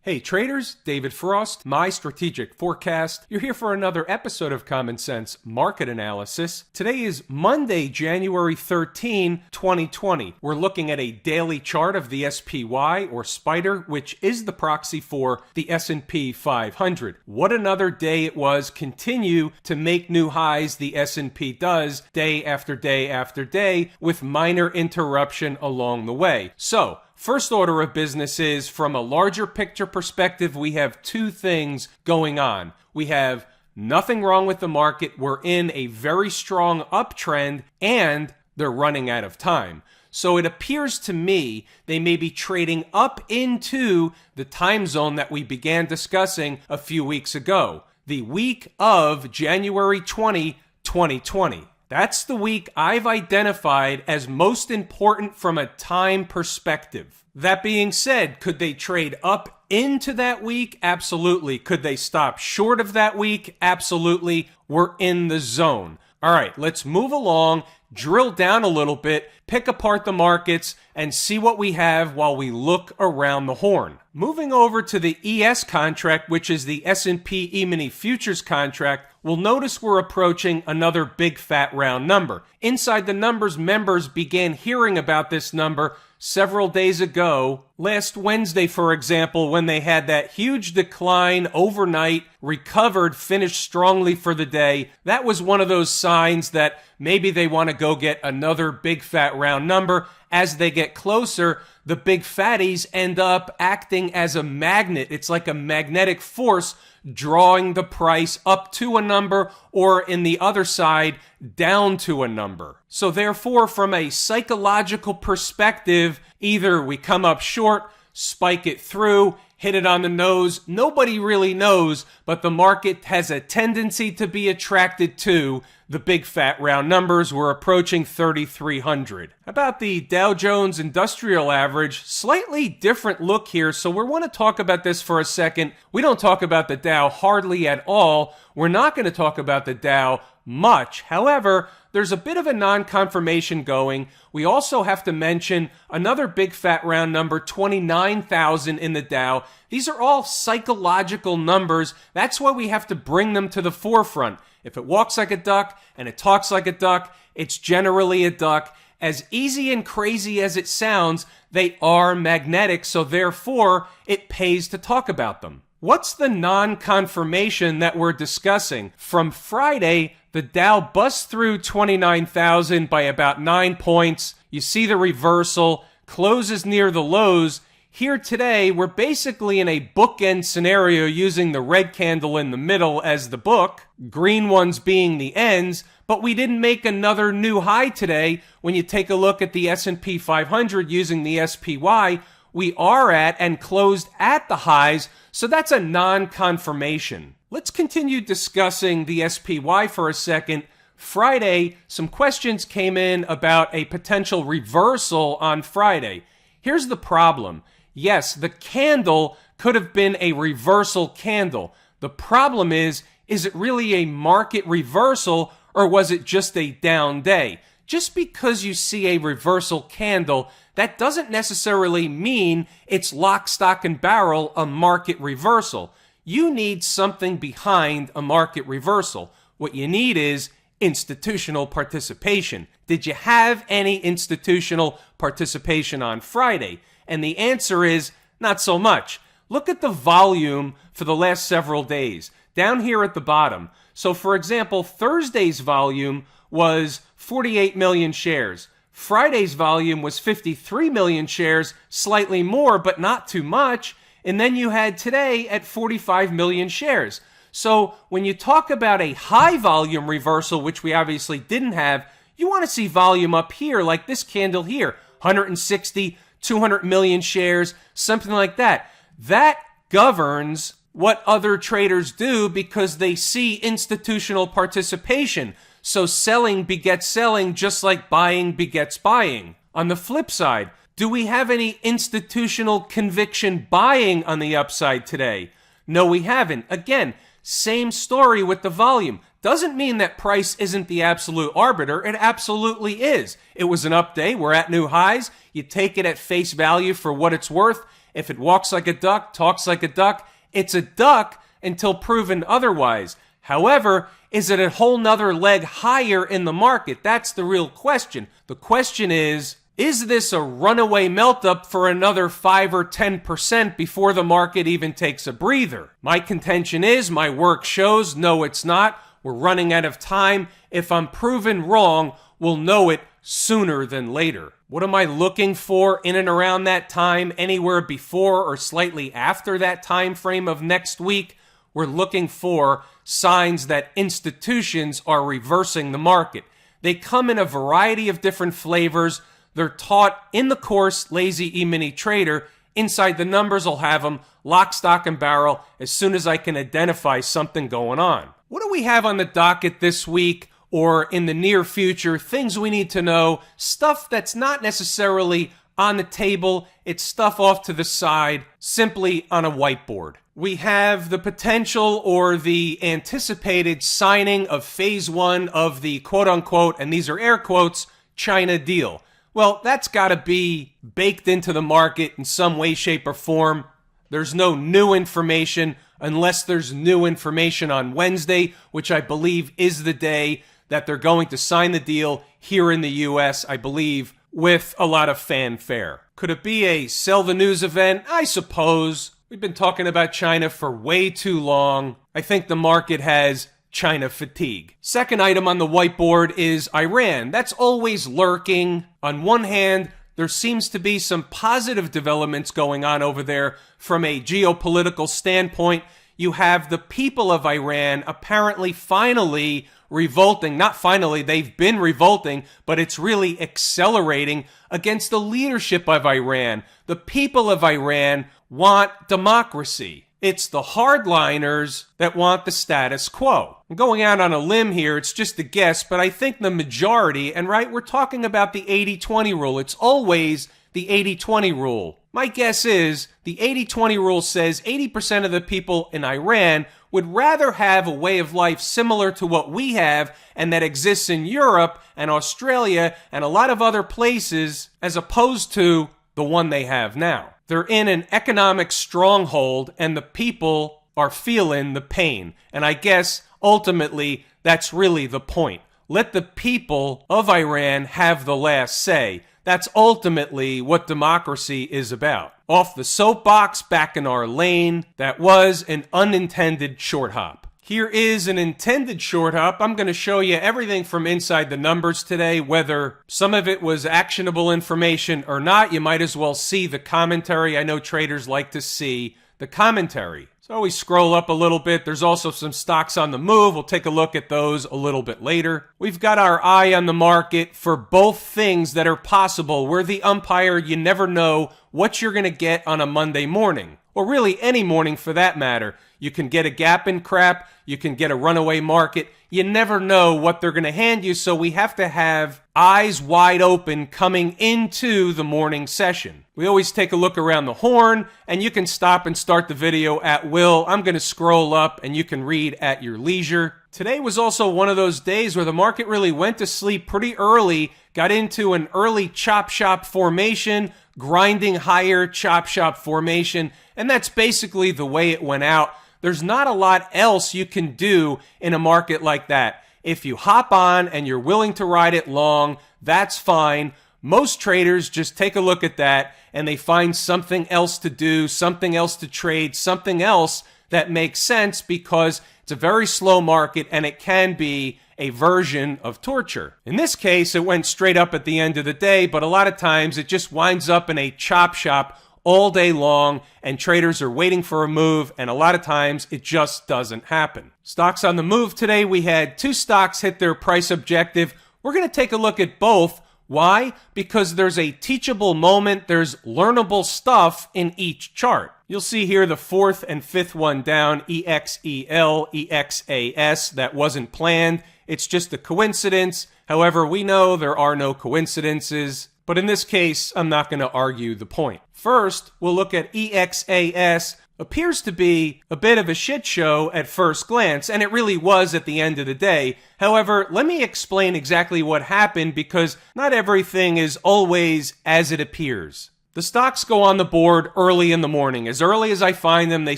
Hey traders, David Frost, my strategic forecast. You're here for another episode of Common Sense Market Analysis. Today is Monday, January 13, 2020. We're looking at a daily chart of the SPY or Spider, which is the proxy for the S&P 500. What another day it was. Continue to make new highs, the S&P does, day after day after day, with minor interruption along the way. So, first order of business is, from a larger picture perspective, we have two things going on. We have nothing wrong with the market. We're in a very strong uptrend, and they're running out of time. So it appears to me they may be trading up into the time zone that we began discussing a few weeks ago, the week of January 20, 2020. That's the week I've identified as most important from a time perspective. That being said, could they trade up into that week? Absolutely. Could they stop short of that week? Absolutely. We're in the zone. All right, let's move along, drill down a little bit, pick apart the markets, and see what we have while we look around the horn. Moving over to the ES contract, which is the S&P E-mini futures contract, we'll notice we're approaching another big fat round number. Inside the numbers, members began hearing about this number several days ago. Last Wednesday, for example, when they had that huge decline overnight, recovered, finished strongly for the day, that was one of those signs that maybe they want to go get another big fat round number. As they get closer, the big fatties end up acting as a magnet. It's like a magnetic force drawing the price up to a number, or in the other side, down to a number. So therefore, from a psychological perspective, either we come up short, spike it through, hit it on the nose. Nobody really knows, but the market has a tendency to be attracted to the big fat round numbers. We're approaching 3,300. About the Dow Jones Industrial Average, slightly different look here, so we want to talk about this for a second. We don't talk about the Dow hardly at all. We're not going to talk about the Dow much. However, there's a bit of a non-confirmation going. We also have to mention another big fat round number, 29,000 in the Dow. These are all psychological numbers. That's why we have to bring them to the forefront. If it walks like a duck and it talks like a duck, it's generally a duck. As easy and crazy as it sounds, they are magnetic, so therefore it pays to talk about them. What's the non-confirmation that we're discussing? From Friday, the Dow busts through 29,000 by about 9 points. You see the reversal, closes near the lows. Here today, we're basically in a bookend scenario using the red candle in the middle as the book, green ones being the ends, but we didn't make another new high today. When you take a look at the S&P 500 using the SPY, we are at and closed at the highs, so that's a non-confirmation. Let's continue discussing the SPY for a second. Friday, some questions came in about a potential reversal on Friday. Here's the problem. Yes, the candle could have been a reversal candle. The problem is it really a market reversal, or was it just a down day? Just because you see a reversal candle, that doesn't necessarily mean it's lock, stock, and barrel a market reversal. You need something behind a market reversal. What you need is institutional participation. Did you have any institutional participation on Friday? And the answer is not so much. Look at the volume for the last several days. Down here at the bottom. So for example, Thursday's volume was 48 million shares. Friday's volume was 53 million shares, slightly more, but not too much. And then you had today at 45 million shares. So when you talk about a high volume reversal, which we obviously didn't have, you want to see volume up here, like this candle here, 160, 200 million shares, something like that. That governs what other traders do because they see institutional participation. So selling begets selling, just like buying begets buying. On the flip side, do we have any institutional conviction buying on the upside today? No, we haven't. Again, same story with the volume. Doesn't mean that price isn't the absolute arbiter. It absolutely is. It was an up day. We're at new highs. You take it at face value for what it's worth. If it walks like a duck, talks like a duck, it's a duck until proven otherwise. However, is it a whole nother leg higher in the market? That's the real question. The question is this a runaway melt-up for another 5 or 10% before the market even takes a breather? My contention is, my work shows, no, it's not. We're running out of time. If I'm proven wrong, we'll know it sooner than later. What am I looking for in and around that time, anywhere before or slightly after that time frame of next week? We're looking for signs that institutions are reversing the market. They come in a variety of different flavors. They're taught in the course, Lazy E-mini Trader. Inside the numbers, I'll have them lock, stock, and barrel as soon as I can identify something going on. What do we have on the docket this week or in the near future? Things we need to know, stuff that's not necessarily on the table. It's stuff off to the side, simply on a whiteboard. We have the potential or the anticipated signing of phase 1 of the quote-unquote, and these are air quotes, China deal. Well, that's got to be baked into the market in some way, shape, or form. There's no new information unless there's new information on Wednesday, which I believe is the day that they're going to sign the deal here in the U.S., I believe, with a lot of fanfare. Could it be a sell the news event? I suppose. We've been talking about China for way too long. I think the market has China fatigue. Second item on the whiteboard is Iran. That's always lurking. On one hand, there seems to be some positive developments going on over there from a geopolitical standpoint. You have the people of Iran apparently finally revolting. Not finally, they've been revolting, but it's really accelerating against the leadership of Iran. The people of Iran want democracy. It's the hardliners that want the status quo. I'm going out on a limb here, it's just a guess, but I think the majority, and right, we're talking about the 80-20 rule. It's always the 80-20 rule. My guess is the 80-20 rule says 80% of the people in Iran would rather have a way of life similar to what we have and that exists in Europe and Australia and a lot of other places as opposed to the one they have now. They're in an economic stronghold and the people are feeling the pain. And I guess ultimately that's really the point. Let the people of Iran have the last say. That's ultimately what democracy is about. Off the soapbox, back in our lane, that was an unintended short hop. Here is an intended short hop. I'm going to show you everything from inside the numbers today, whether some of it was actionable information or not. You might as well see the commentary. I know traders like to see the commentary. So we scroll up a little bit. There's also some stocks on the move. We'll take a look at those a little bit later. We've got our eye on the market for both things that are possible. We're the umpire. You never know what you're going to get on a Monday morning, or really any morning for that matter. You can get a gap in crap. You can get a runaway market. You never know what they're going to hand you, so we have to have eyes wide open coming into the morning session. We always take a look around the horn, and you can stop and start the video at will. I'm going to scroll up, and you can read at your leisure. Today was also one of those days where the market really went to sleep pretty early, got into an early chop shop formation, grinding higher chop shop formation, and that's basically the way it went out. There's not a lot else you can do in a market like that. If you hop on and you're willing to ride it long, that's fine. Most traders just take a look at that and they find something else to do, something else to trade, something else that makes sense because it's a very slow market and it can be a version of torture. In this case, it went straight up at the end of the day, but a lot of times it just winds up in a chop shop all day long, and traders are waiting for a move, and a lot of times it just doesn't happen. Stocks on the move today, we had two stocks hit their price objective. We're going to take a look at both. Why? Because there's a teachable moment, there's learnable stuff in each chart. You'll see here the fourth and fifth one down, EXEL, EXAS, that wasn't planned. It's just a coincidence. However, we know there are no coincidences. But in this case, I'm not going to argue the point. First, we'll look at EXAS. Appears to be a bit of a shit show at first glance, and it really was at the end of the day. However, let me explain exactly what happened because not everything is always as it appears. The stocks go on the board early in the morning. As early as I find them, they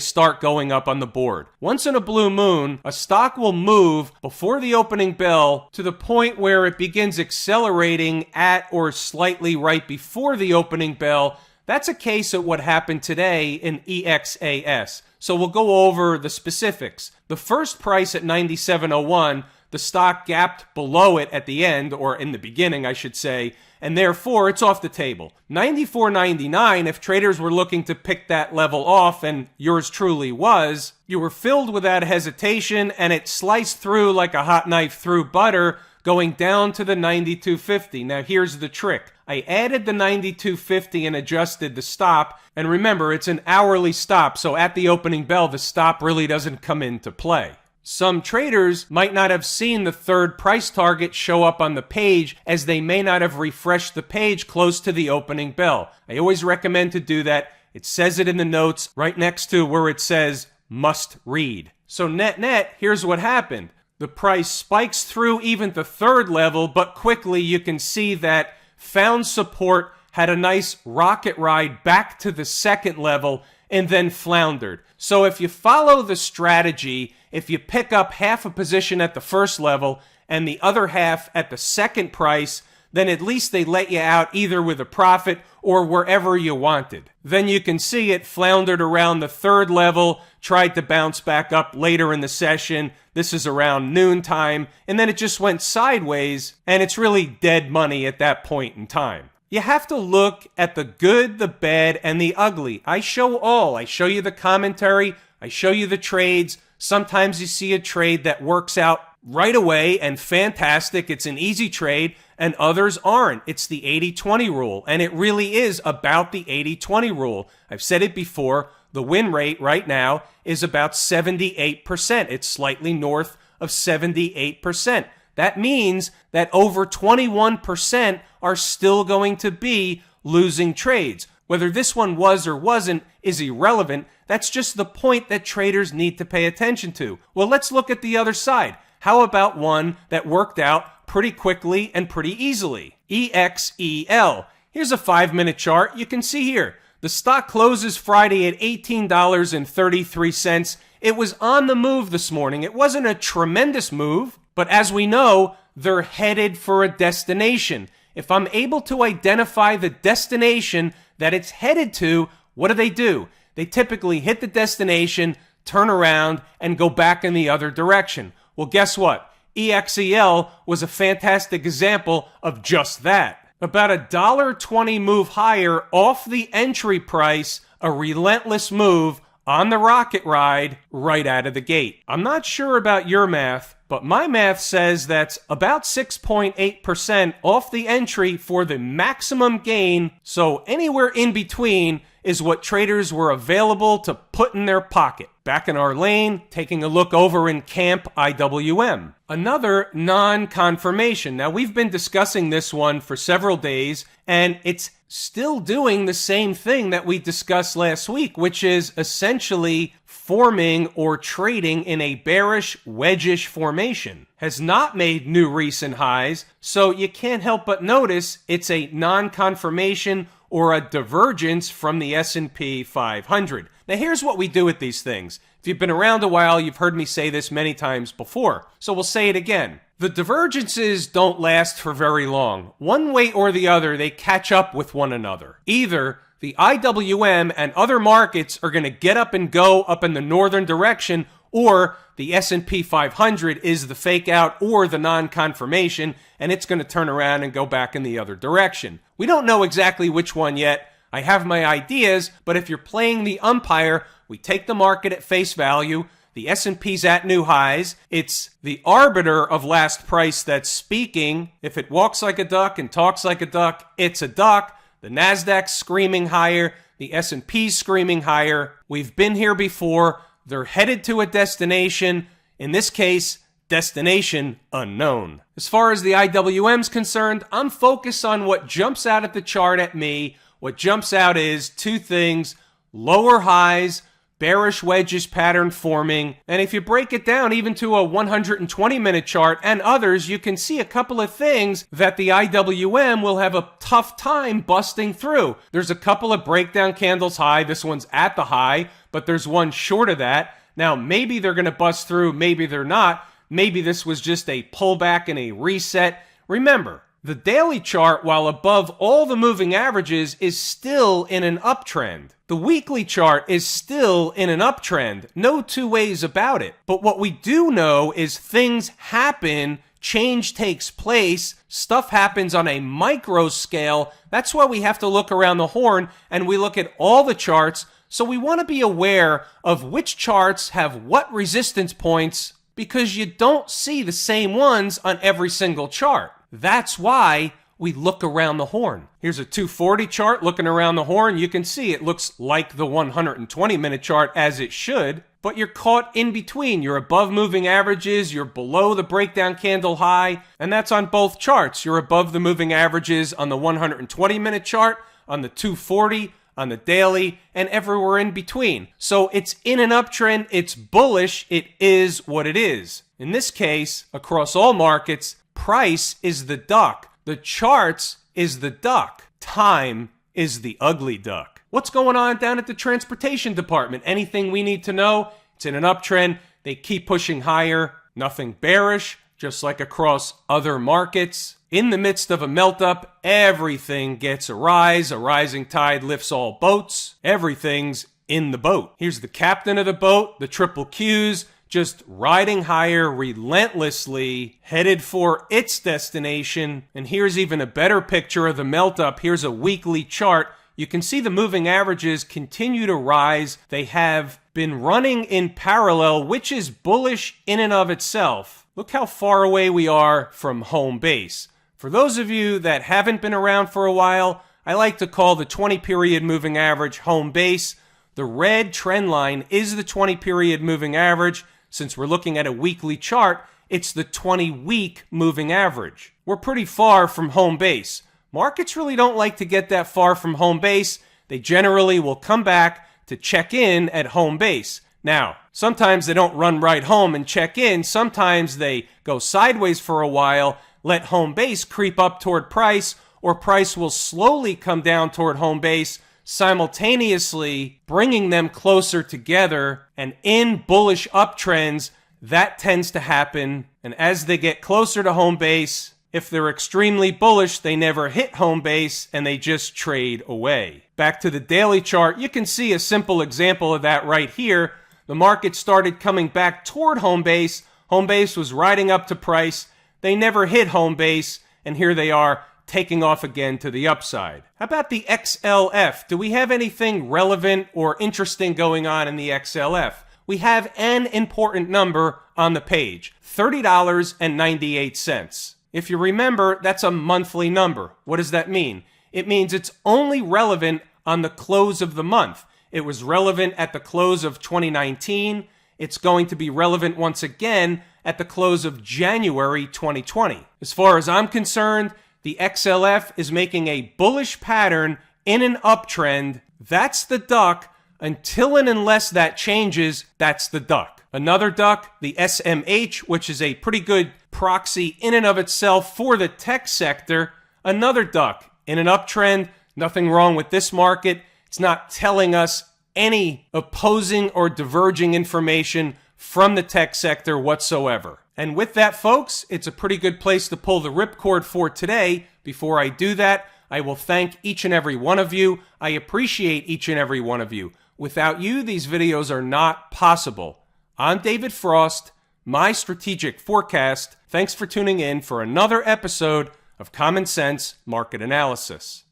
start going up on the board. Once in a blue moon, a stock will move before the opening bell to the point where it begins accelerating at or slightly right before the opening bell. That's a case of what happened today in EXAS. So we'll go over the specifics. The first price at 97.01, the stock gapped below it at the end, or in the beginning, I should say, and therefore it's off the table. 94.99, if traders were looking to pick that level off, and yours truly was, you were filled with that hesitation, and it sliced through like a hot knife through butter, going down to the 92.50. Now here's the trick. I added the 92.50 and adjusted the stop, and remember, it's an hourly stop, so at the opening bell, the stop really doesn't come into play. Some traders might not have seen the third price target show up on the page, as they may not have refreshed the page close to the opening bell. I always recommend to do that. It says it in the notes right next to where it says must read. So net, here's what happened. The price spikes through even the third level, but quickly you can see that found support, had a nice rocket ride back to the second level, and then floundered. So if you follow the strategy, if you pick up half a position at the first level and the other half at the second price, then at least they let you out either with a profit or wherever you wanted. Then you can see it floundered around the third level, tried to bounce back up later in the session. This is around noontime, and then it just went sideways, and it's really dead money at that point in time. You have to look at the good, the bad, and the ugly. I show all. I show you the commentary. I show you the trades. Sometimes you see a trade that works out right away and fantastic. It's an easy trade, and others aren't. It's the 80-20 rule, and it really is about the 80-20 rule. I've said it before. The win rate right now is about 78%. It's slightly north of 78%. That means that over 21% are still going to be losing trades. Whether this one was or wasn't is irrelevant. That's just the point that traders need to pay attention to. Well, let's look at the other side. How about one that worked out pretty quickly and pretty easily? EXEL. Here's a 5-minute chart. You can see here. The stock closes Friday at $18.33. It was on the move this morning. It wasn't a tremendous move, but as we know, they're headed for a destination. If I'm able to identify the destination that it's headed to, what do? They typically hit the destination, turn around, and go back in the other direction. Well, guess what? EXEL was a fantastic example of just that. About a $1.20 move higher off the entry price, a relentless move on the rocket ride right out of the gate. I'm not sure about your math, but my math says that's about 6.8% off the entry for the maximum gain, so anywhere in between is what traders were available to put in their pocket. Back in our lane, taking a look over in Camp IWM. Another non-confirmation. Now, we've been discussing this one for several days, and it's still doing the same thing that we discussed last week, which is essentially forming or trading in a bearish wedge-ish formation. Has not made new recent highs, so you can't help but notice it's a non-confirmation or a divergence from the S&P 500. Now here's what we do with these things. If you've been around a while, you've heard me say this many times before, so we'll say it again. The divergences don't last for very long. One way or the other, they catch up with one another. Either the IWM and other markets are going to get up and go up in the northern direction, or the S&P 500 is the fake out or the non-confirmation, and it's going to turn around and go back in the other direction. We don't know exactly which one yet. I have my ideas, but if you're playing the umpire, we take the market at face value. The S&P's at new highs. It's the arbiter of last price that's speaking. If it walks like a duck and talks like a duck, it's a duck. The Nasdaq's screaming higher. The S&P's screaming higher. We've been here before. They're headed to a destination. In this case, destination unknown. As far as the IWM's concerned, I'm focused on what jumps out at the chart at me. What jumps out is two things: lower highs, bearish wedges pattern forming. And if you break it down even to a 120-minute chart and others, you can see a couple of things that the IWM will have a tough time busting through. There's a couple of breakdown candles high. This one's at the high, but there's one short of that. Now, maybe they're going to bust through, maybe they're not. Maybe this was just a pullback and a reset. Remember, the daily chart, while above all the moving averages, is still in an uptrend. The weekly chart is still in an uptrend. No two ways about it. But what we do know is things happen, change takes place, stuff happens on a micro scale. That's why we have to look around the horn and we look at all the charts. So we want to be aware of which charts have what resistance points, because you don't see the same ones on every single chart. That's why we look around the horn. Here's a 240 chart looking around the horn. You can see it looks like the 120-minute chart, as it should, but you're caught in between. You're above moving averages, you're below the breakdown candle high, and that's on both charts. You're above the moving averages on the 120-minute chart, on the 240, on the daily, and everywhere in between. So it's in an uptrend, it's bullish, it is what it is. In this case, across all markets, price is the duck. The charts is the duck. Time is the ugly duck. What's going on down at the transportation department? Anything we need to know? It's in an uptrend. They keep pushing higher. Nothing bearish, just like across other markets. In the midst of a melt-up, everything gets a rise. A rising tide lifts all boats. Everything's in the boat. Here's the captain of the boat, the triple Qs, just riding higher relentlessly, headed for its destination. And here's even a better picture of the melt-up. Here's a weekly chart. You can see the moving averages continue to rise. They have been running in parallel, which is bullish in and of itself. Look how far away we are from home base. For those of you that haven't been around for a while, I like to call the 20-period moving average home base. The red trend line is the 20-period moving average. Since we're looking at a weekly chart, it's the 20-week moving average. We're pretty far from home base. Markets really don't like to get that far from home base. They generally will come back to check in at home base. Now, sometimes they don't run right home and check in. Sometimes they go sideways for a while, let home base creep up toward price, or price will slowly come down toward home base, simultaneously bringing them closer together. And in bullish uptrends, that tends to happen. And as they get closer to home base, if they're extremely bullish, they never hit home base and they just trade away. Back to the daily chart, you can see a simple example of that right here. The market started coming back toward home base. Home base was riding up to price. They never hit home base, and here they are taking off again to the upside. How about the XLF? Do we have anything relevant or interesting going on in the XLF? We have an important number on the page, $30.98. If you remember, that's a monthly number. What does that mean? It means it's only relevant on the close of the month. It was relevant at the close of 2019. It's going to be relevant once again at the close of January 2020. As far as I'm concerned, the XLF is making a bullish pattern in an uptrend. That's the duck. Until and unless that changes, that's the duck. Another duck, the SMH, which is a pretty good proxy in and of itself for the tech sector. Another duck in an uptrend. Nothing wrong with this market. It's not telling us any opposing or diverging information from the tech sector whatsoever. And with that, folks, it's a pretty good place to pull the ripcord for today. Before I do that, I will thank each and every one of you. I appreciate each and every one of you. Without you, these videos are not possible. I'm David Frost, my strategic forecast. Thanks for tuning in for another episode of Common Sense Market Analysis.